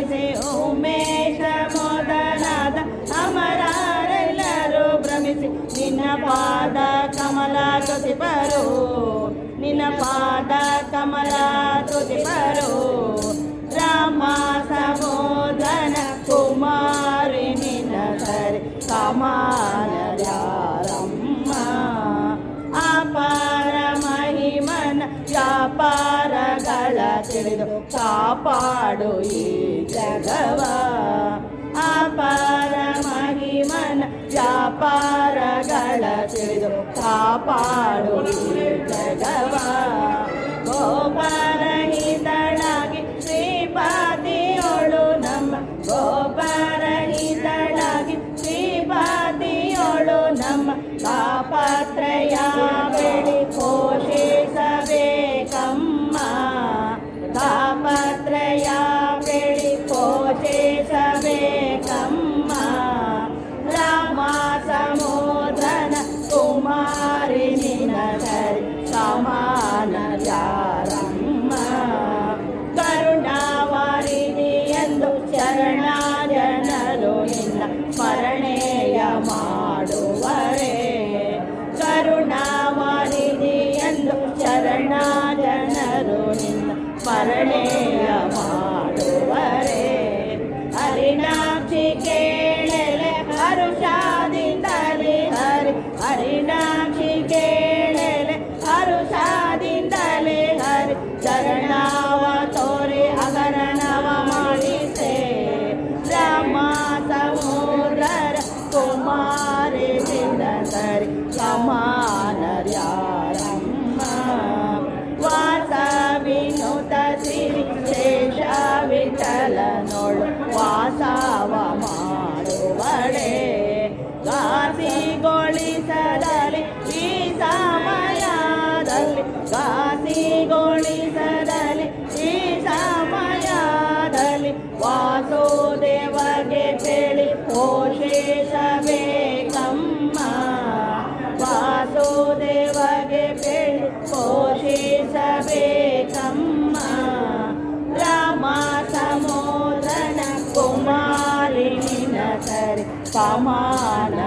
ಲಾಲಿಸಿ ಉಮೇಶ ಮೊದಲಾದ ಅಮರರೆಲ್ಲರೂ ಭ್ರಮಿಸಿ ನಿನ್ನ ಪಾದ ಕಮಲ ತುತಿಪರು, ನಿನ್ನ ಪಾದ ಕಮಲ ತುತಿಪರು. ರಾಮ ಸಮೋದನ ಕುಮಾರಿ ನಿನ್ನ ಸರಿ ಸಮಾನ ಯಾರಮ್ಮ. ಅಪಾರ ಮಹಿಮನ ವ್ಯಾಪಾರಗಳ ತಿಳಿದು ಕಾಪಾಡು ಈ ಜಗವ. ಅಪಾರ ಮಹಿಮನ ವ್ಯಾಪಾರಗಳ ತಿಳಿದು ಕಾಪಾಡು ಈ ಜಗವ. ಗೋಪರಹಿತಳಾಗಿ ಶ್ರೀಪಾದಿಯೋಳು ನಮ್ಮ, ಗೋಪರಹಿತಳಾಗಿ ಶ್ರೀಪಾದಿಯೋಳು ನಮ್ಮ. ತಾಪತ್ರಯ ಬೆಳಿ ಪೋಷಿಸಬೇಕಮ್ಮ, ತಾಪತ್ರಯ ಬೆಳಿ ಪೋಷಿಸಬೇಕಮ್ಮ. ರಾಮ ಸಮೋದನ ಕುಮಾರಿ ನಿನ್ನ ಸರಿ ಸಮಾನ ಯಾರಮ್ಮ. ಕರುಣಾವಾರಿಣಿ ಎಂದು ಶರಣ ಜನರು ನಿನ್ನ ಸ್ಮರಣೆಯ ಮಾಡುವರೆ. ಕರುಣಾವಾರಿಣಿ ಎಂದು ಶರಣ ಜನರು ನಿನ್ನ ಸ್ಮರಣೆಯ ಮಾಡುವರೆ. ಹರಿನಾಕ್ಷಿ ಕೇಳಲೆ ಹರುಷಾದಿಂದಲೇ ಹರಿ, ಹರಿನಾಕ್ಷಿ ಕೇಳಲೆ ಹರುಷಾದಿಂದಲೇ ಹರಿ. ಚರಣವ ತೋರಿ ಹಗರಣವ ಮಾಡಿಸೆ ರಾಮ ಸಮುದ್ರರ ಕುಮಾರಿ ನಿನ್ನ ಸರಿ ಸಮಾನ ಯಾರಮ್ಮ. ವಾಸ ವಿನುತ ಸಿರಿ ಶೇಷ ವಿಠಲನೋಳು ವಾಸವ ಮಾಡುವಳೆ. ಘಾಸಿಗೊಳಿಸದಲ್ಲಿ ಈ ಸಮಯದಲ್ಲಿ, ಘಾಸಿಗೊಳಿಸದಲ್ಲಿ ಈ ಸಮಯದಲ್ಲಿ. ವಾಸುದೇವಗೆ ಬೆಳಿ ಪೋಷಿಸಬೇಕಮ್ಮ, ವಾಸುದೇವಗೆ ಬೆಳಿ ಪೋಷಿಸಬೇಕಮ್ಮ. ರಾಮ ಸಮೋದನ ಕುಮಾರಿ ನಿನ್ನ ಸರಿ ಸಮಾನ